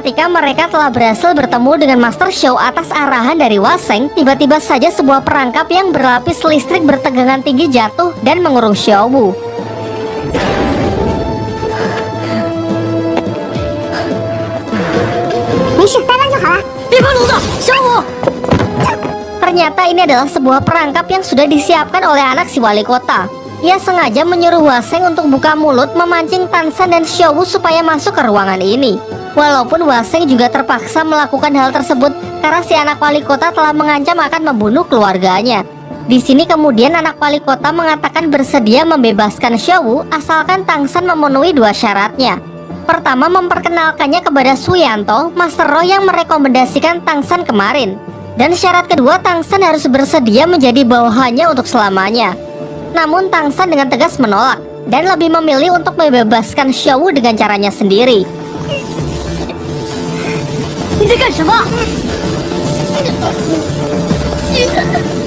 Ketika mereka telah berhasil bertemu dengan Master Xiao atas arahan dari Waseng, tiba-tiba saja sebuah perangkap yang berlapis listrik bertegangan tinggi jatuh dan mengurung Xiao Wu. Ternyata ini adalah sebuah perangkap yang sudah disiapkan oleh anak si wali kota. Ia sengaja menyuruh Waseng untuk buka mulut memancing Tansan dan Xiao Wu supaya masuk ke ruangan ini. Walaupun Waseng juga terpaksa melakukan hal tersebut karena si anak wali kota telah mengancam akan membunuh keluarganya. Di sini kemudian anak wali kota mengatakan bersedia membebaskan Xiao Wu asalkan Tangsan memenuhi dua syaratnya. Pertama, memperkenalkannya kepada Suyanto, Master Roh yang merekomendasikan Tangsan kemarin. Dan syarat kedua, Tangsan harus bersedia menjadi bawahannya untuk selamanya. Namun Tangsan dengan tegas menolak dan lebih memilih untuk membebaskan Xiao Wu dengan caranya sendiri.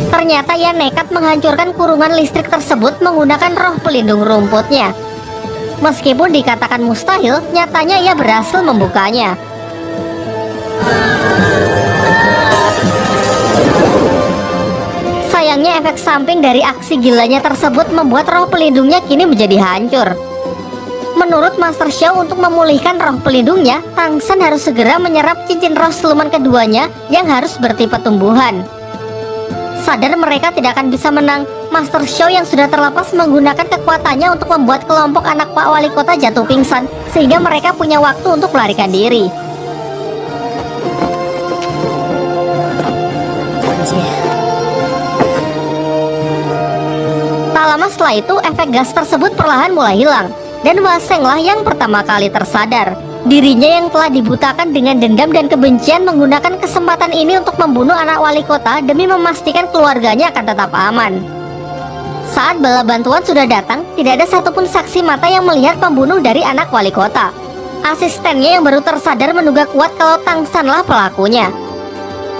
Ternyata ia nekat menghancurkan kurungan listrik tersebut menggunakan roh pelindung rumputnya. Meskipun dikatakan mustahil, nyatanya ia berhasil membukanya. Sayangnya efek samping dari aksi gilanya tersebut membuat roh pelindungnya kini menjadi hancur. Menurut Master Xiao, untuk memulihkan roh pelindungnya, Tangsan harus segera menyerap cincin roh siluman keduanya yang harus bertipe tumbuhan. Sadar mereka tidak akan bisa menang, Master Xiao yang sudah terlepas menggunakan kekuatannya untuk membuat kelompok anak Pak Wali Kota jatuh pingsan, sehingga mereka punya waktu untuk melarikan diri. Tak lama setelah itu, efek gas tersebut perlahan mulai hilang. Dan Waseng lah yang pertama kali tersadar. Dirinya yang telah dibutakan dengan dendam dan kebencian menggunakan kesempatan ini untuk membunuh anak wali kota demi memastikan keluarganya akan tetap aman. Saat bala bantuan sudah datang, tidak ada satupun saksi mata yang melihat pembunuh dari anak wali kota. Asistennya yang baru tersadar menduga kuat kalau Tangsan lah pelakunya.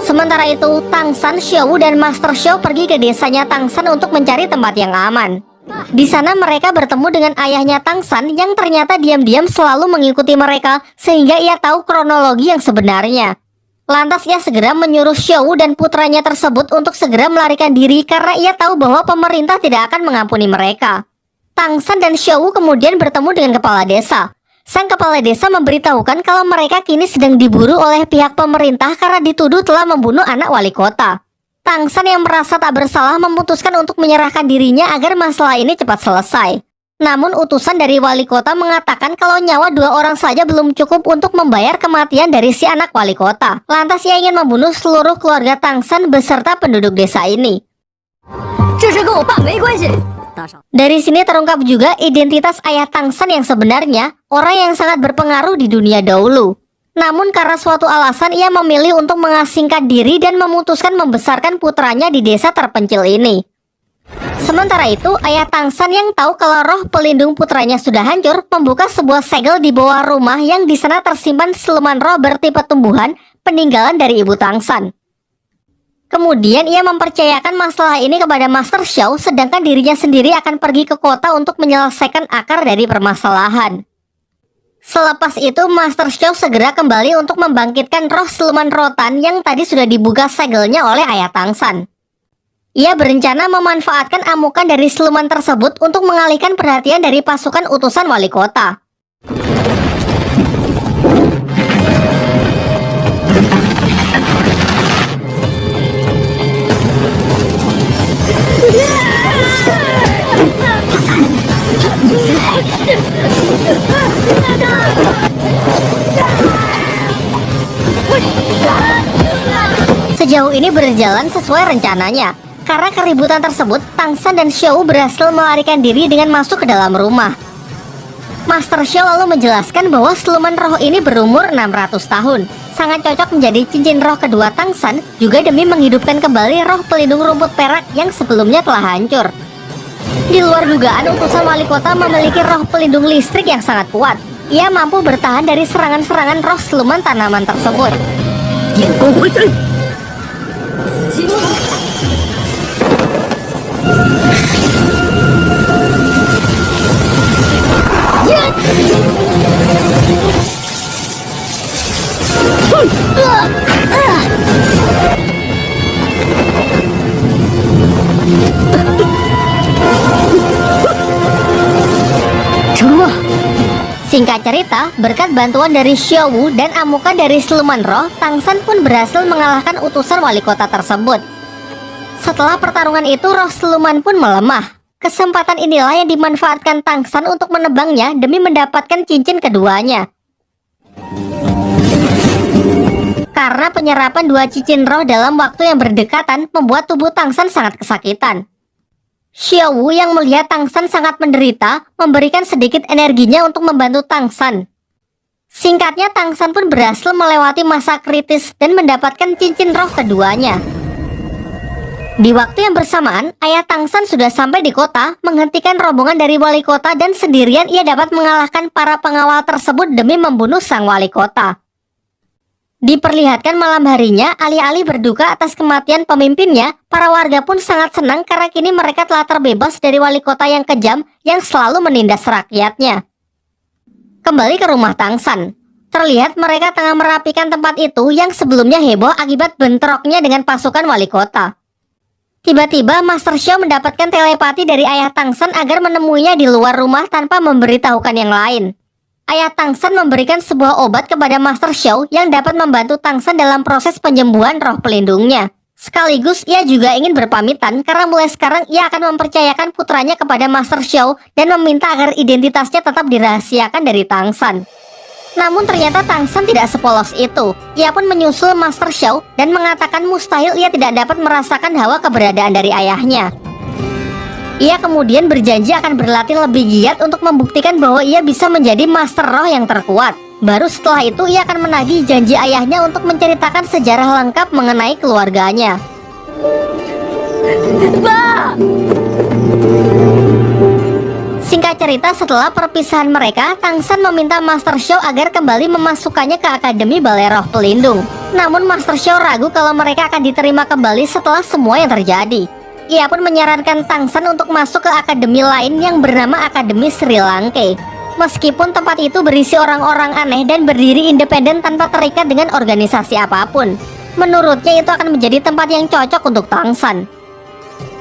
Sementara itu, Tangsan, Xiao Wu, dan Master Xiao pergi ke desanya Tangsan untuk mencari tempat yang aman. Di sana mereka bertemu dengan ayahnya Tangsan yang ternyata diam-diam selalu mengikuti mereka sehingga ia tahu kronologi yang sebenarnya. Lantas ia segera menyuruh Xiao Wu dan putranya tersebut untuk segera melarikan diri karena ia tahu bahwa pemerintah tidak akan mengampuni mereka. Tangsan dan Xiao Wu kemudian bertemu dengan kepala desa. Sang kepala desa memberitahukan kalau mereka kini sedang diburu oleh pihak pemerintah karena dituduh telah membunuh anak wali kota. Tangsan yang merasa tak bersalah memutuskan untuk menyerahkan dirinya agar masalah ini cepat selesai. Namun utusan dari wali kota mengatakan kalau nyawa dua orang saja belum cukup untuk membayar kematian dari si anak wali kota. Lantas ia ingin membunuh seluruh keluarga Tangsan beserta penduduk desa ini. Dari sini terungkap juga identitas ayah Tangsan yang sebenarnya, orang yang sangat berpengaruh di dunia dahulu. Namun karena suatu alasan ia memilih untuk mengasingkan diri dan memutuskan membesarkan putranya di desa terpencil ini. Sementara itu, ayah Tangsan yang tahu kalau roh pelindung putranya sudah hancur, membuka sebuah segel di bawah rumah yang di sana tersimpan siluman roh bertipe tumbuhan peninggalan dari ibu Tangsan. Kemudian ia mempercayakan masalah ini kepada Master Xiao, sedangkan dirinya sendiri akan pergi ke kota untuk menyelesaikan akar dari permasalahan. Selepas itu, Master Xiao segera kembali untuk membangkitkan roh siluman rotan yang tadi sudah dibuka segelnya oleh ayah Tangsan. Ia berencana memanfaatkan amukan dari siluman tersebut untuk mengalihkan perhatian dari pasukan utusan wali kota. Sejauh ini berjalan sesuai rencananya. Karena keributan tersebut, Tangsan dan Xiao Wu berhasil melarikan diri dengan masuk ke dalam rumah. Master Xiao lalu menjelaskan bahwa siluman roh ini berumur 600 tahun. Sangat cocok menjadi cincin roh kedua Tangsan, juga demi menghidupkan kembali roh pelindung rumput perak yang sebelumnya telah hancur. Di luar dugaan, utusan wali kota memiliki roh pelindung listrik yang sangat kuat. Ia mampu bertahan dari serangan-serangan roh siluman tanaman tersebut. Singkat cerita, berkat bantuan dari Xiaowu dan amukan dari siluman roh, Tang San pun berhasil mengalahkan utusan wali kota tersebut. Setelah pertarungan itu, roh siluman pun melemah. Kesempatan inilah yang dimanfaatkan Tang San untuk menebangnya demi mendapatkan cincin keduanya. Karena penyerapan dua cincin roh dalam waktu yang berdekatan membuat tubuh Tang San sangat kesakitan. Xiaowu yang melihat Tang San sangat menderita, memberikan sedikit energinya untuk membantu Tang San. Singkatnya, Tang San pun berhasil melewati masa kritis dan mendapatkan cincin roh keduanya. Di waktu yang bersamaan, ayah Tang San sudah sampai di kota, menghentikan rombongan dari wali kota dan sendirian ia dapat mengalahkan para pengawal tersebut demi membunuh sang wali kota. Diperlihatkan malam harinya, alih-alih berduka atas kematian pemimpinnya, para warga pun sangat senang karena kini mereka telah terbebas dari wali kota yang kejam yang selalu menindas rakyatnya. Kembali ke rumah Tang San, terlihat mereka tengah merapikan tempat itu yang sebelumnya heboh akibat bentroknya dengan pasukan wali kota. Tiba-tiba Master Xiao mendapatkan telepati dari ayah Tang San agar menemuinya di luar rumah tanpa memberitahukan yang lain. Ayah Tang San memberikan sebuah obat kepada Master Xiao yang dapat membantu Tang San dalam proses penyembuhan roh pelindungnya. Sekaligus ia juga ingin berpamitan karena mulai sekarang ia akan mempercayakan putranya kepada Master Xiao dan meminta agar identitasnya tetap dirahasiakan dari Tang San. Namun ternyata Tang San tidak sepolos itu. Ia pun menyusul Master Xiao dan mengatakan mustahil ia tidak dapat merasakan hawa keberadaan dari ayahnya. Ia kemudian berjanji akan berlatih lebih giat untuk membuktikan bahwa ia bisa menjadi Master Roh yang terkuat. Baru setelah itu ia akan menagih janji ayahnya untuk menceritakan sejarah lengkap mengenai keluarganya. Singkat cerita, setelah perpisahan mereka, Tang San meminta Master Xiao agar kembali memasukkannya ke Akademi Balai Roh Pelindung. Namun Master Xiao ragu kalau mereka akan diterima kembali setelah semua yang terjadi. Ia pun menyarankan Tang San untuk masuk ke akademi lain yang bernama Akademi Sri Lanka. Meskipun tempat itu berisi orang-orang aneh dan berdiri independen tanpa terikat dengan organisasi apapun, menurutnya itu akan menjadi tempat yang cocok untuk Tang San.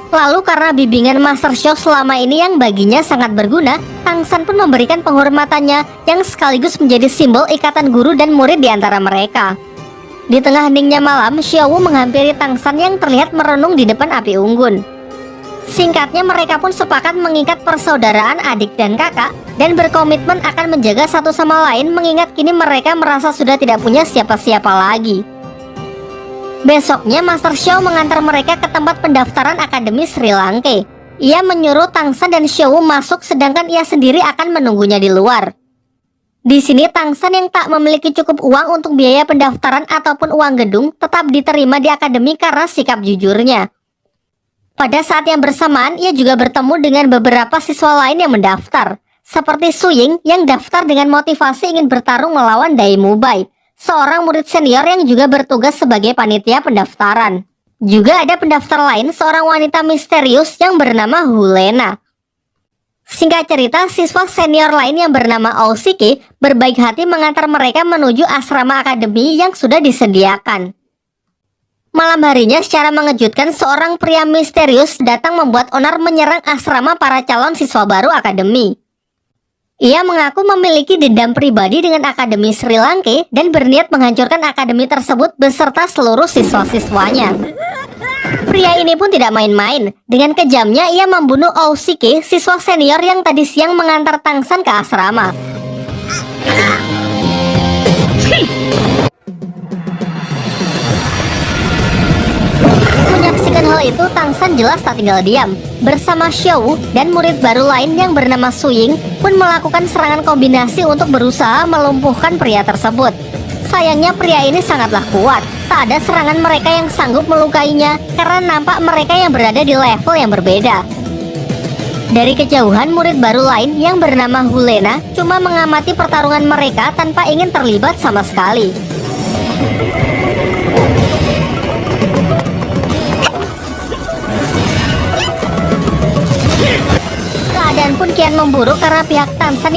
Lalu karena bimbingan Master Xiao selama ini yang baginya sangat berguna, Tang San pun memberikan penghormatannya yang sekaligus menjadi simbol ikatan guru dan murid di antara mereka. Di tengah heningnya malam, Xiaowu menghampiri Tang San yang terlihat merenung di depan api unggun. Singkatnya, mereka pun sepakat mengikat persaudaraan adik dan kakak dan berkomitmen akan menjaga satu sama lain mengingat kini mereka merasa sudah tidak punya siapa-siapa lagi. Besoknya, Master Xiao mengantar mereka ke tempat pendaftaran Akademi Sri Lanka. Ia menyuruh Tang San dan Xiaowu masuk sedangkan ia sendiri akan menunggunya di luar. Di sini Tang San yang tak memiliki cukup uang untuk biaya pendaftaran ataupun uang gedung tetap diterima di akademi karena sikap jujurnya. Pada saat yang bersamaan ia juga bertemu dengan beberapa siswa lain yang mendaftar, seperti Su Ying yang daftar dengan motivasi ingin bertarung melawan Dai Mubai, seorang murid senior yang juga bertugas sebagai panitia pendaftaran. Juga ada pendaftar lain, seorang wanita misterius yang bernama Hulena. Singkat cerita, siswa senior lain yang bernama Aosike berbaik hati mengantar mereka menuju asrama akademi yang sudah disediakan. Malam harinya secara mengejutkan seorang pria misterius datang membuat onar menyerang asrama para calon siswa baru akademi. Ia mengaku memiliki dendam pribadi dengan Akademi Sri Lanka dan berniat menghancurkan akademi tersebut beserta seluruh siswa-siswanya. Pria ini pun tidak main-main. Dengan kejamnya ia membunuh Aosike, siswa senior yang tadi siang mengantar Tang San ke asrama. Menyaksikan hal itu, Tang San jelas tak tinggal diam. Bersama Xiaowu dan murid baru lain yang bernama Su Ying pun melakukan serangan kombinasi untuk berusaha melumpuhkan pria tersebut. Sayangnya pria ini sangatlah kuat. Tak ada serangan mereka yang sanggup melukainya karena nampak mereka yang berada di level yang berbeda. Dari kejauhan, murid baru lain yang bernama Hulena cuma mengamati pertarungan mereka tanpa ingin terlibat sama sekali. Keadaan pun kian memburuk karena pihak Tang San yang